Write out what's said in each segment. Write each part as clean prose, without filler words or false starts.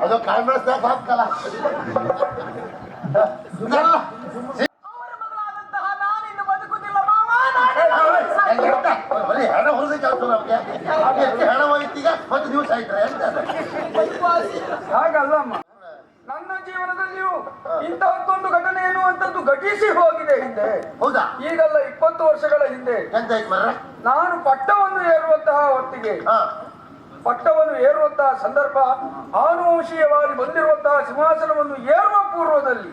ಅದು ಕಾಂಗ್ರೆಸ್ ಹಾಕಲ್ಲ. ಹಣ ಹೊರದ ಕೆಲಸ ನಮ್ಗೆ ಹಣ ಹೋಯ್ತೀಗ ಒಂದು ದಿವಸ ಆಯ್ತಾರೆ ಅಂತ. ಹಾಗಲ್ಲಮ್ಮ, ನನ್ನ ಜೀವನದಲ್ಲಿಯೂ ಇಂತಹದ್ದೊಂದು ಘಟನೆ ಎನ್ನುವಂಥದ್ದು ಘಟಿಸಿ ಹೋಗಿದೆ ಹಿಂದೆ. ಹೌದಾ? ಈಗಲ್ಲ 20 ವರ್ಷಗಳ ಹಿಂದೆ ಎಂತ ಆಯ್ತು ಮರ್ರೆ? ನಾನು ಪಟ್ಟವನ್ನು ಏರುವಂತಹ ಹೊತ್ತಿಗೆ, ಪಟ್ಟವನ್ನು ಏರುವಂತಹ ಸಂದರ್ಭ, ಆನುವಂಶೀಯವಾಗಿ ಬಂದಿರುವಂತಹ ಸಿಂಹಾಸನವನ್ನು ಏರುವ ಪೂರ್ವದಲ್ಲಿ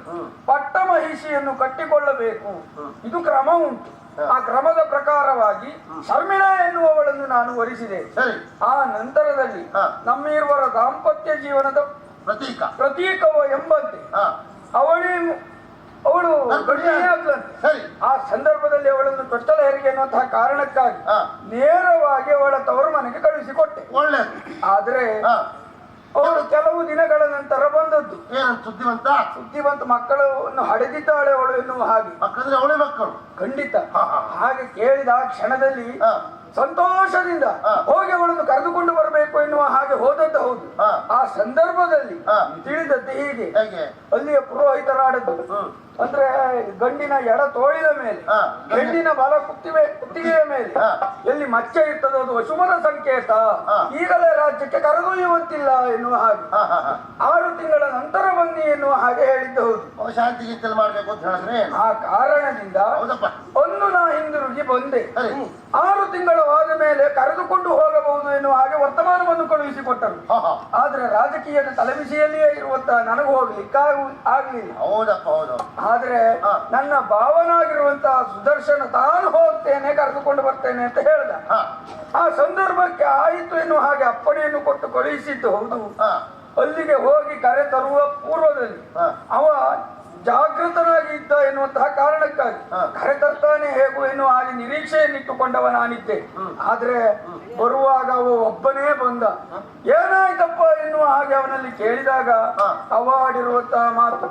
ಪಟ್ಟ ಮಹಿಷಿಯನ್ನು ಕಟ್ಟಿಕೊಳ್ಳಬೇಕು, ಇದು ಕ್ರಮ ಉಂಟು. ಆ ಕ್ರಮದ ಪ್ರಕಾರವಾಗಿ ಶರ್ಮಿಳಾ ಎನ್ನುವವಳನ್ನು ನಾನು ವರಿಸಿದೆ. ಆ ನಂತರದಲ್ಲಿ ನಮ್ಮಿರುವರ ದಾಂಪತ್ಯ ಜೀವನದ ಪ್ರತೀಕವ ಎಂಬಂತೆ ಅವಳು ಗರ್ಭಿಣಿಯಾಗ್ಲಂತೆ. ಆ ಸಂದರ್ಭದಲ್ಲಿ ಅವಳನ್ನು ತೊಟ್ಟಲ ಹೆರಿಗೆ ಎನ್ನುವಂತಹ ಕಾರಣಕ್ಕಾಗಿ ನೇರವಾಗಿ ಅವಳ ತವರು ಮನೆಗೆ ಕಳುಹಿಸಿಕೊಟ್ಟೆ. ಆದ್ರೆ ಅವಳು ಕೆಲವು ದಿನಗಳ ನಂತರ ಬಂದದ್ದು. ಸುದ್ದಿವಂತ ಮಕ್ಕಳನ್ನು ಹಡೆದಿದ್ದಾಳೆ ಅವಳು ಎನ್ನುವ ಹಾಗೆ. ಅವಳೇ ಮಕ್ಕಳು ಖಂಡಿತ. ಹಾಗೆ ಕೇಳಿದ ಆ ಕ್ಷಣದಲ್ಲಿ ಸಂತೋಷದಿಂದ ಹೋಗಿ ಅವಳನ್ನು ಕರೆದುಕೊಂಡು ಬರಬೇಕು ಎನ್ನುವ ಹಾಗೆ ಹೋದದ್ದು ಹೌದು. ಆ ಸಂದರ್ಭದಲ್ಲಿ ತಿಳಿದದ್ದು ಹೀಗೆ, ಅಲ್ಲಿಯ ಪುರೋಹಿತರಾಡದ್ದು ಅಂದ್ರೆ ಗಂಡಿನ ಎಡ ತೋಳಿನ ಮೇಲೆ, ಹೆಣ್ಣಿನ ಬಲ ಕುತ್ತಿಗೆಯ ಮೇಲೆ ಎಲ್ಲಿ ಮಚ್ಚೆ ಇರ್ತದೋ ಅದು ಅಶುಭದ ಸಂಕೇತ, ಈಗಲೇ ರಾಜ್ಯಕ್ಕೆ ಕರೆದೊಯ್ಯುವಂತಿಲ್ಲ ಎನ್ನುವ ಹಾಗೆ. 6 ತಿಂಗಳ ನಂತರ ಬನ್ನಿ ಎನ್ನುವ ಹಾಗೆ ಹೇಳಿದ್ದು ಹೌದು. ಶಾಂತಿ ಮಾಡ್ಬೇಕು ಅಂತ ಹೇಳಿದ್ರೆ ಆ ಕಾರಣದಿಂದ ಒಂದು ನಾ ಹಿಂದಿರುಗಿ ಬಂದೆ. 6 ತಿಂಗಳವಾದ ಮೇಲೆ ಕರೆದುಕೊಂಡು ಹೋಗಬಹುದು ಎನ್ನುವ ಹಾಗೆ ವರ್ತಮಾನವನ್ನು ಕಳುಹಿಸಿಕೊಟ್ಟರು. ಆದ್ರೆ ರಾಜಕೀಯದ ತಲೆಬಿಸಿಯಲ್ಲಿಯೇ ಇರುವಂತಹ ನನಗೂ ಹೋಗ್ಲಿಕ್ಕೆ ಆಗ್ಲಿಲ್ಲ. ಆದ್ರೆ ನನ್ನ ಭಾವನಾಗಿರುವಂತಹ ಸುದರ್ಶನ ತಾನು ಹೋಗ್ತೇನೆ, ಕರೆದುಕೊಂಡು ಬರ್ತೇನೆ ಅಂತ ಹೇಳ್ದ. ಆ ಸಂದರ್ಭಕ್ಕೆ ಆಯಿತು ಎನ್ನುವ ಹಾಗೆ ಅಪ್ಪಣೆಯನ್ನು ಕೊಟ್ಟು ಕಳುಹಿಸಿದ್ದು ಹೌದು. ಅಲ್ಲಿಗೆ ಹೋಗಿ ಕರೆ ತರುವ ಪೂರ್ವದಲ್ಲಿ ಅವ ಜಾಗೃತನಾಗಿ ಇದ್ದ ಎನ್ನುವಂತಹ ಕಾರಣಕ್ಕಾಗಿ ಕರೆ ತರ್ತಾನೆ ಹೇಗೂ ಎನ್ನುವ ಹಾಗೆ ನಿರೀಕ್ಷೆಯನ್ನಿಟ್ಟುಕೊಂಡವ ನಾನಿದ್ದೆ. ಆದ್ರೆ ಬರುವಾಗ ಅವ ಒಬ್ಬನೇ ಬಂದ. ಏನಾಯ್ತಪ್ಪ ಎನ್ನುವ ಹಾಗೆ ಅವನಲ್ಲಿ ಕೇಳಿದಾಗ ಅವ ಆಡಿರುವಂತಹ ಮಾತು,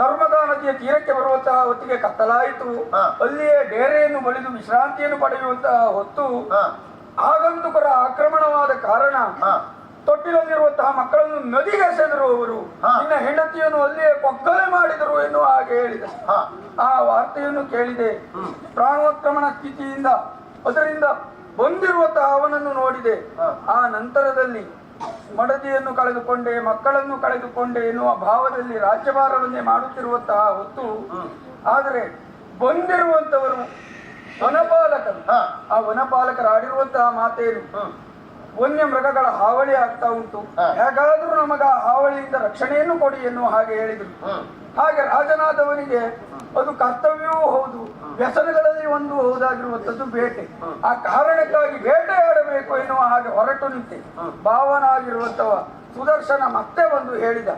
ನರ್ಮದಾ ನದಿಯ ತೀರಕ್ಕೆ ಬರುವಂತಹ ಹೊತ್ತಿಗೆ ಕತ್ತಲಾಯಿತು, ಅಲ್ಲಿಯೇ ಡೇರೆಯನ್ನು ಬಳಿದು ವಿಶ್ರಾಂತಿಯನ್ನು ಪಡೆಯುವಂತಹ ಹೊತ್ತು ಆಗಂತುಕರ ಆಕ್ರಮಣವಾದ ಕಾರಣ ತೊಟ್ಟಿಲಲ್ಲಿರುವಂತಹ ಮಕ್ಕಳನ್ನು ನದಿಗೆ ಎಸೆದರು ಅವರು, ನಿನ್ನ ಹೆಂಡತಿಯನ್ನು ಅಲ್ಲಿಯೇ ಕೊಕ್ಕಲೆ ಮಾಡಿದರು ಎನ್ನುವ ಹಾಗೆ ಹೇಳಿದ. ಆ ವಾರ್ತೆಯನ್ನು ಕೇಳಿದೆ. ಪ್ರಾಣೋತ್ಕ್ರಮಣ ಸ್ಥಿತಿಯಿಂದ ಅದರಿಂದ ಬಂದಿರುವಂತಹ ಅವನನ್ನು ನೋಡಿದೆ. ಆ ನಂತರದಲ್ಲಿ ಮಡದಿಯನ್ನು ಕಳೆದುಕೊಂಡೆ, ಮಕ್ಕಳನ್ನು ಕಳೆದುಕೊಂಡೆ ಎನ್ನುವ ಭಾವದಲ್ಲಿ ರಾಜ್ಯಭಾರವನ್ನೇ ಮಾಡುತ್ತಿರುವಂತಹ ಹೊತ್ತು, ಆದರೆ ಬಂದಿರುವಂತವರು ವನಪಾಲಕರು. ಆ ವನಪಾಲಕರು ಆಡಿರುವಂತಹ ಮಾತೇನು, ವನ್ಯ ಮೃಗಗಳ ಹಾವಳಿ ಆಗ್ತಾ ಉಂಟು, ಹೇಗಾದ್ರೂ ನಮಗ ಆ ಹಾವಳಿಯಿಂದ ರಕ್ಷಣೆಯನ್ನು ಕೊಡಿ ಎನ್ನುವ ಹಾಗೆ ಹೇಳಿದ್ರು. ಹಾಗೆ ರಾಜನಾದವನಿಗೆ ಅದು ಕರ್ತವ್ಯವೂ ಹೌದು, ವ್ಯಸನಗಳಲ್ಲಿ ಒಂದು ಹೌದಾಗಿರುವಂತದ್ದು ಬೇಟೆ. ಆ ಕಾರಣಕ್ಕಾಗಿ ಬೇಟೆಯಾಡಬೇಕು ಎನ್ನುವ ಹಾಗೆ ಹೊರಟು ನಿಂತೆ. ಭಾವನಾಗಿರುವಂತವ ಸುದರ್ಶನ ಮತ್ತೆ ಬಂದು ಹೇಳಿದ,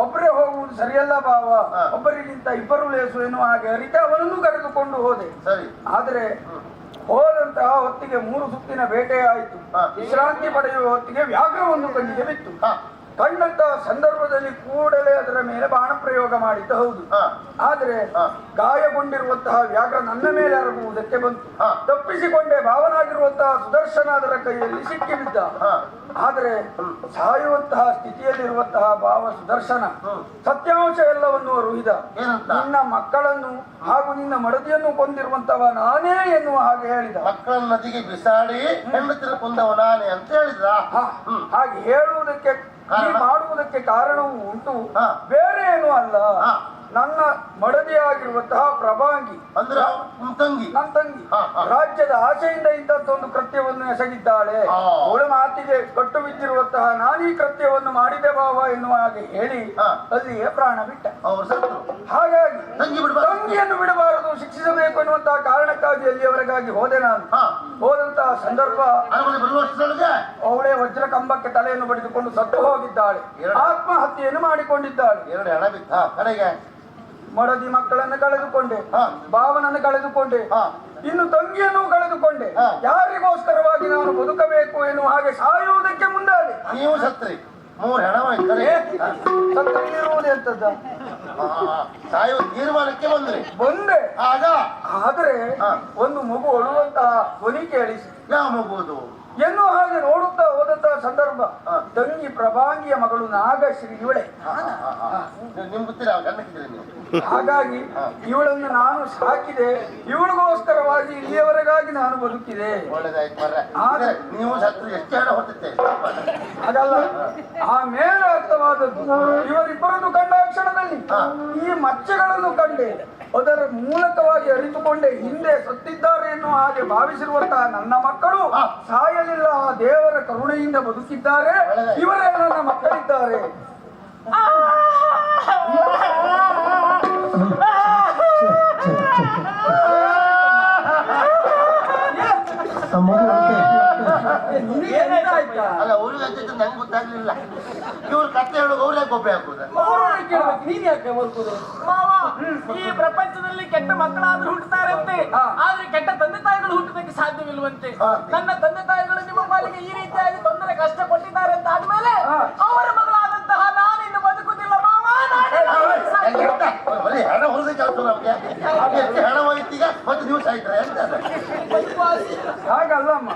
ಒಬ್ಬರೇ ಹೋಗುವುದು ಸರಿಯಲ್ಲ ಭಾವ, ಒಬ್ಬರಿಗಿಂತ ಇಬ್ಬರು ಲೇಸು ಎನ್ನುವ ಹಾಗೆ ಅರಿತೆ ಅವನನ್ನು ಕರೆದುಕೊಂಡು ಹೋದೆ. ಆದ್ರೆ ಹೋದಂತಹ ಹೊತ್ತಿಗೆ 3 ಸುತ್ತಿನ ಬೇಟೆ ಆಯಿತು. ವಿಶ್ರಾಂತಿ ಪಡೆಯುವ ಹೊತ್ತಿಗೆ ವ್ಯಾಘ್ರವನ್ನು ಕಣ್ಣಿಗೆ ಬಿತ್ತು. ಕಂಡಂತಹ ಸಂದರ್ಭದಲ್ಲಿ ಕೂಡಲೇ ಅದರ ಮೇಲೆ ಬಾಣ ಪ್ರಯೋಗ ಮಾಡಿದ್ದು ಹೌದು. ಆದ್ರೆ ಗಾಯಗೊಂಡಿರುವಂತಹ ವ್ಯಾಘ್ರ ನನ್ನ ಮೇಲೆ ಎರಗುವುದಕ್ಕೆ ಬಂತು. ತಪ್ಪಿಸಿಕೊಂಡೆ. ಭಾವನಾಗಿರುವಂತಹ ಸುದರ್ಶನ ಅದರ ಕೈಯಲ್ಲಿ ಸಿಕ್ಕಿ ಬಿದ್ದ. ಆದ್ರೆ ಸಾಯುವಂತಹ ಸ್ಥಿತಿಯಲ್ಲಿರುವಂತಹ ಭಾವ ಸುದರ್ಶನ ಸತ್ಯಾಂಶ ಎಲ್ಲವನ್ನು ರುಹಿದ. ನಿನ್ನ ಮಕ್ಕಳನ್ನು ಹಾಗೂ ನಿನ್ನ ಮಡದಿಯನ್ನು ಕೊಂದಿರುವಂತವ ನಾನೇ ಎನ್ನುವ ಹಾಗೆ ಹೇಳಿದ. ಮಕ್ಕಳ ನದಿಗೆ ಬಿಸಾಡಿ ಹೆಂಡತಿನ ಕೊಂದವ ನಾನೇ ಅಂತ ಹೇಳಿದ್ರ. ಹಾಗೆ ಹೇಳುವುದಕ್ಕೆ ಮಾಡುವುದಕ್ಕೆ ಕಾರಣವೂ ಉಂಟು, ಬೇರೆ ಏನೂ ಅಲ್ಲ. ನನ್ನ ಮಡದಿಯಾಗಿರುವಂತಹ ಪ್ರಭಾಂಗಿ ಅಂದ್ರೆ ನನ್ನ ತಂಗಿ ರಾಜ್ಯದ ಆಸೆಯಿಂದ ಇಂಥದ್ದೊಂದು ಕೃತ್ಯವನ್ನು ಎಸಗಿದ್ದಾಳೆ. ಅವಳ ಮಾತಿಗೆ ಕಟ್ಟು ಬಿದ್ದಿರುವಂತಹ ನಾನೀ ಕೃತ್ಯವನ್ನು ಮಾಡಿದೆ ಭಾವ ಎನ್ನುವ ಹಾಗೆ ಹೇಳಿ ಅಲ್ಲಿಯೇ ಪ್ರಾಣ ಬಿಟ್ಟ. ಹಾಗಾಗಿ ತಂಗಿಯನ್ನು ಬಿಡಬಾರದು, ಶಿಕ್ಷಿಸಬೇಕು ಎನ್ನುವಂತಹ ಕಾರಣಕ್ಕಾಗಿ ಅಲ್ಲಿಯವರೆಗಾಗಿ ಹೋದೆ ನಾನು. ಹೋದಂತಹ ಸಂದರ್ಭ ಅವಳೇ ವಜ್ರ ಕಂಬಕ್ಕೆ ತಲೆಯನ್ನು ಬಡಿದುಕೊಂಡು ಸತ್ತು ಹೋಗಿದ್ದಾಳೆ. ಆತ್ಮಹತ್ಯೆಯನ್ನು ಮಾಡಿಕೊಂಡಿದ್ದಾಳೆ. ಮಡದಿ ಮಕ್ಕಳನ್ನು ಕಳೆದುಕೊಂಡೆ, ಭಾವನನ್ನು ಕಳೆದುಕೊಂಡೆ, ಇನ್ನು ತಂಗಿಯನ್ನು ಕಳೆದುಕೊಂಡೆ. ಯಾರಿಗೋಸ್ಕರವಾಗಿ ನಾನು ಬದುಕಬೇಕು ಎನ್ನುವ ಹಾಗೆ ಸಾಯುವುದಕ್ಕೆ ಮುಂದಾದೆ. ನೀವು ಸತ್ರಿ 3 ಸತ್ತಿರುವುದೇ ಅಂತದ್ದ ಸಾಯುವ ತೀರ್ಮಾನಕ್ಕೆ ಬಂದೆ. ಆಗ ಆದ್ರೆ ಒಂದು ಮಗು ಅಳುವಂತಹ ಧ್ವನಿ ಕೇಳಿಸಿ. ಯಾವ ಮಗುವುದು? ಎನ್ನು ಹಾಗೆ ನೋಡುತ್ತಾ ಹೋದಂತಹ ಸಂದರ್ಭ ತಂಗಿ ಪ್ರಭಾಂಗಿಯ ಮಗಳು ನಾಗಶ್ರೀ ಇವಳೆ. ನಿಮ್ಗೆ ಗೊತ್ತಿಲ್ಲ ಗಂಡಕ್ಕಿದ್ದೀರಿ ನೀವು. ಹಾಗಾಗಿ ಇವಳನ್ನು ನಾನು ಸಾಕಿದೆ, ಇವಳಿಗೋಸ್ಕರವಾಗಿ ಇಲ್ಲಿಯವರೆಗಾಗಿ ನಾನು ಬದುಕಿದೆ. ಒಳ್ಳೇದಾಯ್ತು ಮರ್ರೆ. ನೀವು ಸತ್ರು ಎಷ್ಟು ಹಣ ಹೊತ್ತಿದ್ದೆ ಹಾಗಲ್ಲ, ಆ ಮೇಲೆ ಅರ್ಥವಾದದ್ದು ಇವರಿಬ್ಬರನ್ನು ಕಂಡ ಕ್ಷಣದಲ್ಲಿ ಈ ಮಚ್ಚೆಗಳನ್ನು ಕಂಡೆ ಅದರ ಮೂಲಕವಾಗಿ ಅರಿತುಕೊಂಡೆ ಹಿಂದೆ ಸತ್ತಿದ್ದಾರೆ ಎನ್ನುವ ಹಾಗೆ ಭಾವಿಸಿರುವಂತಹ ನನ್ನ ಮಕ್ಕಳು ಸಾಯಲಿಲ್ಲ, ಆ ದೇವರ ಕರುಣೆಯಿಂದ ಬದುಕಿದ್ದಾರೆ, ಇವರೇ ನನ್ನ ಮಕ್ಕಳಿದ್ದಾರೆ. ಅಲ್ಲ ಅವ್ರಿಗೆ ಅಂತಿದ್ದು ನಂಗೆ ಗೊತ್ತಾಗ್ಲಿಲ್ಲ. ಇವ್ರ ಕತ್ತೆ ಹೇಳೋದು ಅವ್ರು ಯಾಕೆ ಒಬ್ಬೆ ಹಾಕುದ? ನೀನ್ ಯಾಕೆ ಬದುಕುದು? ಈ ಪ್ರಪಂಚದಲ್ಲಿ ಕೆಟ್ಟ ಮಕ್ಕಳಾದ್ರೂ ಹುಟ್ಟುತ್ತಾರಂತೆ, ಆದ್ರೆ ಕೆಟ್ಟ ತಂದೆ ತಾಯಿಗಳು ಹುಟ್ಟುವುದಕ್ಕೆ ಸಾಧ್ಯವಿಲ್ವಂತೆ. ನನ್ನ ತಂದೆ ತಾಯಿಗಳು ನಿಮ್ಮ ಪಾಲಿಗೆ ಈ ರೀತಿಯಾಗಿ ತೊಂದರೆ ಕಷ್ಟ ಕೊಟ್ಟಿದ್ದಾರೆ ಅಂತ ಆದ್ಮೇಲೆ ಅವರ ಮಗಳಾದಂತಹ ನಾನು ಇನ್ನು ಬದುಕುದಿಲ್ಲ ಮಾವ. ಬರೀ ಹಣ ಹೊರದೆ ಕೆಲಸ ನಮ್ಗೆ. ಎಷ್ಟು ಹಣ ಹೋಯ್ತೀಗ ಮತ್ತೆ ನೀವು ಸಾಯ್ತಾರೆ ಅಂತ. ಹಾಗಲ್ಲಮ್ಮ,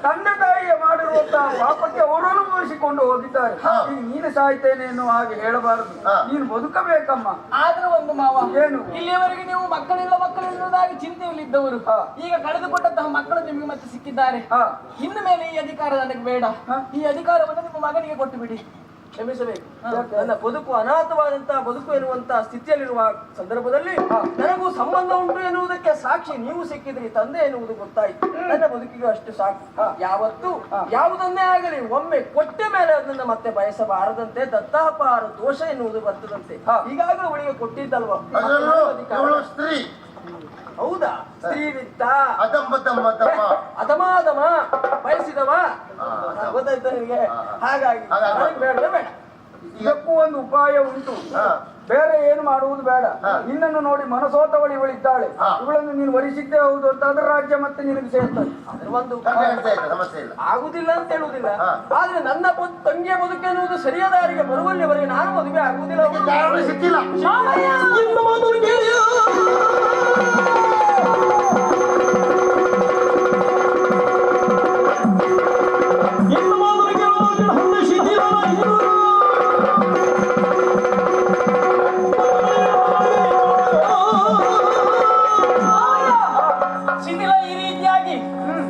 ತಂದೆ ತಾಯಿಗೆ ಮಾಡಿರುವಂತಹ ಪಾಪಕ್ಕೆ ಅವರು ಅನುಭವಿಸಿಕೊಂಡು ಹೋಗಿದ್ದಾರೆ. ಈಗ ನೀನು ಸಾಯ್ತೇನೆ ಎನ್ನುವ ಹಾಗೆ ಹೇಳಬಾರದು, ನೀನು ಬದುಕಬೇಕಮ್ಮ. ಆದ್ರೆ ಒಂದು ಮಾವ, ಏನು ಇಲ್ಲಿಯವರೆಗೆ ನೀವು ಮಕ್ಕಳಿಲ್ಲದಾಗಿ ಚಿಂತೆಯಲ್ಲಿದ್ದವರು ಈಗ ಕಳೆದುಕೊಂಡಂತಹ ಮಕ್ಕಳು ನಿಮಗೆ ಮತ್ತೆ ಸಿಕ್ಕಿದ್ದಾರೆ. ಇನ್ನು ಮೇಲೆ ಈ ಅಧಿಕಾರ ನನಗೆ ಬೇಡ, ಈ ಅಧಿಕಾರವನ್ನು ನಿಮ್ಮ ಮಗನಿಗೆ ಕೊಟ್ಟು ಬಿಡಿ. ಕ್ಷಮಿಸಬೇಕು. ನನ್ನ ಬದುಕು ಅನಾಥವಾದಂತಹ ಬದುಕು ಎನ್ನುವಂತಹ ಸ್ಥಿತಿಯಲ್ಲಿರುವ ಸಂದರ್ಭದಲ್ಲಿ ನನಗೂ ಸಂಬಂಧ ಉಂಟು ಎನ್ನುವುದಕ್ಕೆ ಸಾಕ್ಷಿ ನೀವು ಸಿಕ್ಕಿದ್ರಿ, ತಂದೆ ಎನ್ನುವುದು ಗೊತ್ತಾಯ್ತು. ನನ್ನ ಬದುಕಿಗೆ ಅಷ್ಟು ಸಾಕು. ಯಾವತ್ತು ಯಾವುದನ್ನೇ ಆಗಲಿ ಒಮ್ಮೆ ಕೊಟ್ಟ ಮೇಲೆ ಅದನ್ನ ಮತ್ತೆ ಬಯಸಬಾರದಂತೆ, ದತ್ತಾಪಹಾರ ದೋಷ ಎನ್ನುವುದು ಬರ್ತದಂತೆ. ಈಗಾಗಲೇ ಅವಳಿಗೆ ಕೊಟ್ಟಿದ್ದಲ್ವ ಸ್ತ್ರೀ. ಹೌದಾ? ಸ್ತ್ರೀ ವಿತ್ತ ಅಧಮಾಧಮ ಬಯಸಿದವ ಗೊತ್ತಾಯ್ತು ನಿಮಗೆ. ಹಾಗಾಗಿ ಬೇಡ ಬೇಡ. ಇದಕ್ಕೂ ಒಂದು ಉಪಾಯ ಉಂಟು, ಬೇರೆ ಏನು ಮಾಡುವುದು ಬೇಡ. ನಿನ್ನನ್ನು ನೋಡಿ ಮನಸೋತವಳು ಇವಳಿದ್ದಾಳೆ, ಇವಳನ್ನು ನೀನು ವರಿಸಿದ್ದೇ ಹೌದು ಅಂತ ಅದರ ರಾಜ್ಯ ಮತ್ತೆ ನಿನಗೆ ಸೇರ್ತದೆ. ಒಂದು ಆಗುದಿಲ್ಲ ಅಂತ ಹೇಳುವುದಿಲ್ಲ, ಆದ್ರೆ ನನ್ನ ತಂಗಿಯ ಬದುಕು ಎನ್ನುವುದು ಸರಿಯಾದ ದಾರಿಗೆ ಬರುವಲ್ಲಿವರೆಗೆ ನಾನು ಮದುವೆ ಆಗುವುದಿಲ್ಲ.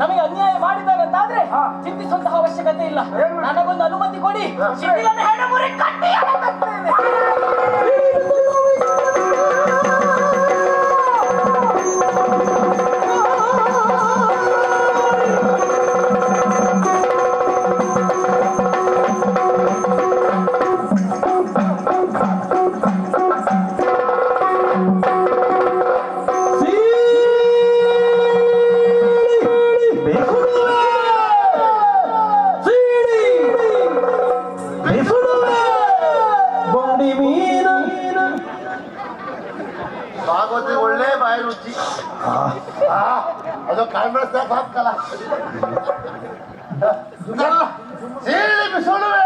ನಮಗೆ ಅನ್ಯಾಯ ಮಾಡಿದ್ದಾರೆ ಅಂತಾದ್ರೆ ಚಿಂತಿಸುವಂತಹ ಅವಶ್ಯಕತೆ ಇಲ್ಲ. ನನಗೊಂದು ಅನುಮತಿ ಕೊಡಿ, ಶಿಥಿಲನ ಹೆಣಮುರಿ ಕಟ್ಟಿ ಒಳ್ಳೆ ಬಾಯಿ ರುಚಿ. ಅದು ಕಾಣ್ಬಿಡಿಸ್ದಾಗ ಹಾಕಲ್ಲ. ಬಿಸೋಣವೇ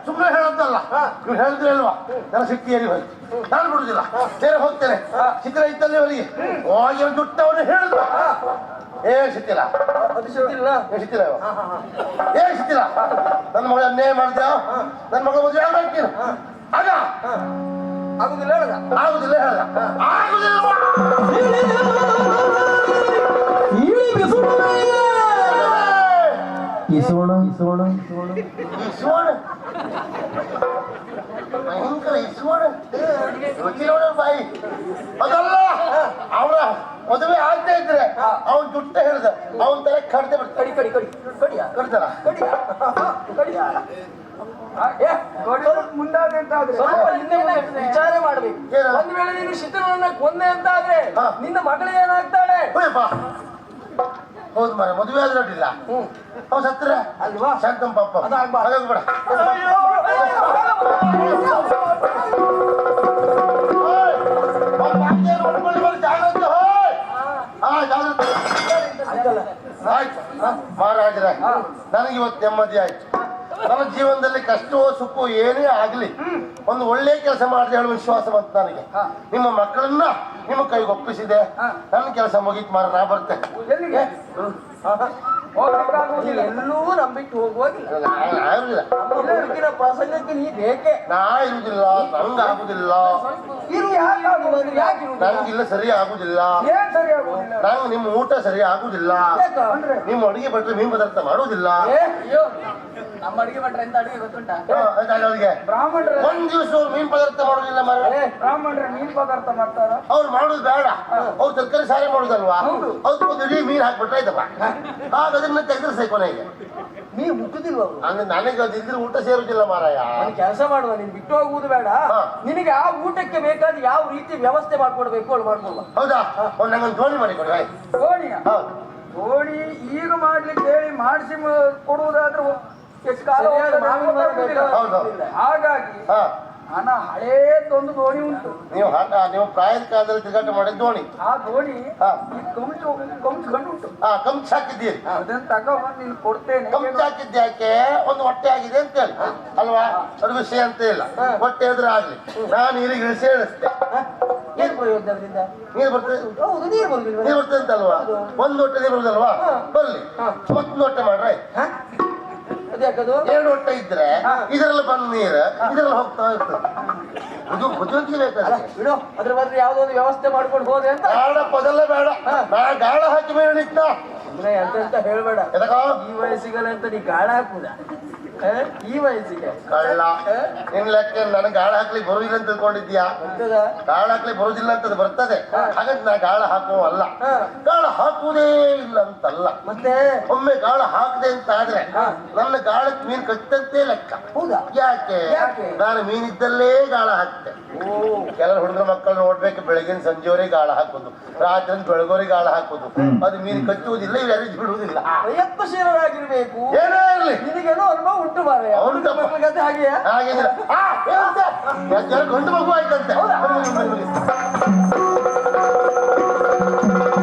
ಸುಮ್ಮನೆ ಹೇಳೋದಲ್ಲ, ಇವ್ರು ಹೇಳಿದ್ರೆ ಅಲ್ವಾ ನನ್ನ ಶಕ್ತಿ ಏರಿ ಹೋಯ್ತು, ನಾನು ಬಿಡುದಿಲ್ಲ, ಬೇರೆ ಹೋಗ್ತೇನೆ. ಚಿತ್ರ ಇತ್ತಲ್ಲಿ ಅವರಿಗೆ ಹೋಗಿ ಒಂದು ದುಟ್ಟವನ್ನು ಹೇಳಿದ್ರು. ಶಿಥಿಲ ಶಿಥಿಲ ನನ್ನ ಮಗಳ ಅನ್ಯಾಯ ಮಾಡಿದ್ಯಾ, ನನ್ನ ಮಗಳ ಮದುವೆ ಆಗ್ತೀನಿ ಆಗ ಆಗುದಿಲ್ಲ ಹೇಳದ ಆಗುದಿಲ್ಲ ಹೇಳದ ಆಗುದಿಲ್ಲ. ಭಯಂಕರ ರುಚಿನೋಡ ಬಾಯಿ ಅದಲ್ಲ. ಅವಳ ಮದುವೆ ಆಗ್ತಾ ಇದ್ರೆ ಅವನ್ ದುಡ್ಡ ಹೇಳ್ದ ಅವನ್ ತಲೆ ಕಡ್ದೆ ಬಿಡ್ತಾರೆ. ಕಡ್ತಾರ ಮುಂದಾದ್ರೆ ವಿಚಾರ ಮಾಡ್ಬೇಕು. ಒಂದ್ ವೇಳೆ ನೀನು ಶಿಥಿಲನ್ನ ಕೊಂದೆ ಅಂತ ಆದ್ರೆ ನಿನ್ನ ಮಗಳಿಗೆ ಏನಾಗ್ತಾಳೆ? ಹೌದು ಮರ ಮದುವೆ ಆದ್ರೆ ನೋಡಿಲ್ಲ ಅವ್ ಸತ್ರ ಅಲ್ವಾ? ಶಾಂತಂ ಪಾಪ ಹಾಗಾಗ್ಬೇಡ. ಆಯ್ತು ಮಹಾರಾಜರ, ನನಗಿವತ್ತು ನೆಮ್ಮದಿ ಆಯ್ತು. ನನ್ನ ಜೀವನದಲ್ಲಿ ಕಷ್ಟವೋ ಸುಖವೋ ಏನೇ ಆಗ್ಲಿ ಒಂದು ಒಳ್ಳೆ ಕೆಲಸ ಮಾಡಿದೆ ಹೇಳುವ ವಿಶ್ವಾಸ ಬಂತು ನನಗೆ. ನಿಮ್ಮ ಮಕ್ಕಳನ್ನ ನಿಮ್ಮ ಕೈಗೆ ಒಪ್ಪಿಸಿದೆ, ನನ್ನ ಕೆಲಸ ಮುಗೀತು ಮಾರ. ನಾ ಬರ್ತೇನೆ. ಎಲ್ಲಿಗೆ? ಹೋಗ್ಲಿಕ್ಕಾಗುವುದಿಲ್ಲ. ಎಲ್ಲೂ ನಂಬಿಟ್ಟು ಹೋಗುವಾಗಿಲ್ಲ. ಆಗುದಿಲ್ಲ. ನಮ್ಮ ಬದುಕಿನ ಪ್ರಸಂಗಕ್ಕೆ ನೀ ಬೇಕೆ. ನಾ ಇರುವುದಿಲ್ಲ, ನಂಗೆ ಆಗುದಿಲ್ಲ. ಇರು, ಯಾಕೆ ಆಗುವುದಿಲ್ಲ? ಯಾಕೆ ಇರುವುದಿಲ್ಲ? ನಂಗಿಲ್ಲ ಸರಿ ಆಗುದಿಲ್ಲ. ಏನ್ ಸರಿ ಆಗುವುದಿಲ್ಲ? ನಂಗೆ ನಿಮ್ಮ ಊಟ ಸರಿ ಆಗುದಿಲ್ಲ. ಯಾಕ? ನಿಮ್ಮ ಅಡಿಗೆ ಭಟ್ರು ಮೀನು ಪದಾರ್ಥ ಮಾಡುವುದಿಲ್ಲ. ಅಯ್ಯೋ ನಮ್ಮ ಅಡಿಗೆ ಭಟ್ರ ಎಂತ ಅಡಿಗೆ ಗೊತ್ತುಂಟಾ? ಅವರಿಗೆ ಬ್ರಾಹ್ಮಣರ ಒಂದ್ ದಿವಸ ಅವ್ರು ಮೀನು ಪದಾರ್ಥ ಮಾಡುದಿಲ್ಲ ಮರ. ಬ್ರಾಹ್ಮಣರ ಮೀನ್ ಪದಾರ್ಥ ಮಾಡ್ತಾರ. ಅವ್ರು ಮಾಡುದು ಬೇಡ, ಅವ್ರು ತರಕಾರಿ ಸಾರಿ ಮಾಡುದಲ್ವಾ, ಅದಕ್ಕೊಂದು ಇಡೀ ಮೀನು ಹಾಕ್ಬಿಟ್ರೆ ಆಯ್ತಪ್ಪ. ಆಗ ಅದನ್ನ ತೆಗೆದ್ರೆ ಕೊನೆಗೆ ನೀ ಮುಟ್ಟುದಿಲ್ವ ಅವರು? ಅಂದ್ರೆ ನನಗೆ ಅದಿದ್ರೆ ಊಟ ಸೇರುದಿಲ್ಲ ಮಾರಾಯ. ಒಂದು ಕೆಲಸ ಮಾಡುವ, ನೀನ್ ಬಿಟ್ಟು ಹೋಗುವುದು ಬೇಡ. ನಿನಗೆ ಆ ಊಟಕ್ಕೆ ಬೇಕಾದ ಯಾವ ರೀತಿ ವ್ಯವಸ್ಥೆ ಮಾಡ್ಕೊಡ್ಬೇಕು ಅವ್ಳು ಮಾಡ್ಕೊಡುವ. ಹೌದಾ? ನಂಗೊಂದು ದೋಣಿ ಮಾಡಿ ಕೊಡಿ. ದೋಣಿಯ ದೋಣಿ ಈಗ ಮಾಡ್ಲಿಕ್ಕೆ ಹೇಳಿ ಮಾಡಿಸಿ ಕೊಡುವುದಾದ್ರೆ ಎಷ್ಟು ಕಾಲ ಹೋಗ್ತದೆ ಮಾವಿನ ಮರ ಗೊತ್ತಾಗುವುದಿಲ್ಲ. ಹೌದು. ಹಾಗಾಗಿ ಹಾ, ಹಣ ಹಳೇದೊಂದು ದೋಣಿ ಉಂಟು. ನೀವು ಪ್ರಾಯದ ಕಾಲದಲ್ಲಿ ತಿರುಗಾಟ ಮಾಡಿದ ದೋಣಿ. ಆ ದೋಣಿ ಹಾ. ಈ ಕಂಚು ಉಂಟು. ಕಂಚ್ ಹಾಕಿದ್ದೀರಿ. ಅದನ್ನ ತಗೊಂಡು ನೀನು ಕೊಡ್ತೇನೆ. ಕಂಚ್ ಹಾಕಿದ್ದೆ ಯಾಕೆ? ಒಂದು ಹೊಟ್ಟೆ ಆಗಿದೆ ಅಂತ ಹೇಳಿ ಅಲ್ವಾ? ಅದು ವಿಷಯ ಅಂತ ಇಲ್ಲ. ಹೊಟ್ಟೆ ಎದುರು ಆಗ್ಲಿ, ನಾನು ನೀರಿಗೆ ಇಳಿಸಿ ಹೇಳಿಸ್ತೆ. ಏನ್ ಪ್ರಯೋಜನ ಅದರಿಂದ? ನೀರು ಬರ್ತದೆ. ಹೌದು, ನೀರು ಬರುದಿಲ್ವ? ನೀರು ಬರ್ತದೆ ಅಂತಲ್ವಾ? ಒಂದು ಹೊಟ್ಟೆ ನೀರು ಬರುದಲ್ವಾ? ಬರ್ಲಿ, ಮತ್ತೊಂದು ಹೊಟ್ಟೆ ಮಾಡ್ರೆ. ಅದ್ಯಾಕದು? ಎರಡು ಹೊಟ್ಟೆ ಇದ್ರೆ ಇದರಲ್ಲಿ ಬಂದ ನೀರು ಇದರಲ್ಲಿ ಹೋಗ್ತಾ ಇರ್ತದೆ. ಇದು ಬುದ್ಧಿವಂತಿಕೆ ಬೇಕಾದ್ರೆ. ಬಿಡು, ಅದ್ರ ಬದ್ರೆ ಯಾವ್ದೋ ಒಂದು ವ್ಯವಸ್ಥೆ ಮಾಡ್ಕೊಂಡು ಹೋದ್ರೆ ಅಂತ. ಬೇಡ, ಪದಲ್ಲ ಬೇಡ. ನಾ ಗಾಳ ಹಾಕಿ ಮೇಲೆ ನಿಂತ ಅಂತ ಹೇಳ್ಬೇಡ. ಎದಕೋ? ಈ ವಯಸ್ಸಿಗಲ್ಲ ಅಂತ ನೀ ಗಾಳ ಹಾಕುದ? ಈ ವಯಸ್ಸಿಗೆ ಕಳ್ಳ. ನಿನ್ ಲೆಕ್ಕ ನನಗೆ ಗಾಳ ಹಾಕ್ಲಿಕ್ಕೆ ಬರುದಿಲ್ಲ ಅಂತ ತಿಳ್ಕೊಂಡಿದ್ಯಾ? ಗಾಳ ಹಾಕ್ಲಿಕ್ಕೆ ಬರುದಿಲ್ಲ ಅಂತ ಬರ್ತದೆ. ಹಾಗಾಗಿ ನಾ ಗಾಳ ಹಾಕುವಲ್ಲ. ಗಾಳ ಹಾಕುವುದೇ ಇಲ್ಲ ಅಂತಲ್ಲ, ಮತ್ತೆ ಒಮ್ಮೆ ಗಾಳ ಹಾಕದೆ ಅಂತ ಆದ್ರೆ ನನ್ನ ಗಾಳಕ್ಕೆ ಮೀನು ಕಟ್ಟಂತೆ ಲೆಕ್ಕ. ಹೌದಾ? ಯಾಕೆ? ಯಾಕೆ? ನಾನು ಮೀನಿದ್ದಲ್ಲೇ ಗಾಳ ಹಾಕ್ತೆ. ಕೆಲವು ಹುಡುಗರ ಮಕ್ಕಳು ನೋಡ್ಬೇಕು, ಬೆಳಗಿನ ಸಂಜೆವರೆಗೆ ಗಾಳ ಹಾಕುದು, ರಾತ್ರಿ ಬೆಳಗೋರಿಗೆ ಗಾಳ ಹಾಕುದು. ಅದು ಮೀನು ಕಟ್ಟುವುದಿಲ್ಲ, ಇವು ಯಾರು ಬಿಡುವುದಿಲ್ಲ. ಪ್ರಯತ್ನಶೀಲರಾಗಿರ್ಬೇಕು. ಏನೇ ಇರ್ಲಿ, ನಿನಗೇನೋ ಅನುಭವ ಉಂಟು ಮಾರೆ. ಹೌದಪ್ಪ. ಹಾಗೆಯಾ? ಹಾಗೆ ಗಂಡು ಮಗು ಆಯ್ತಂತೆ.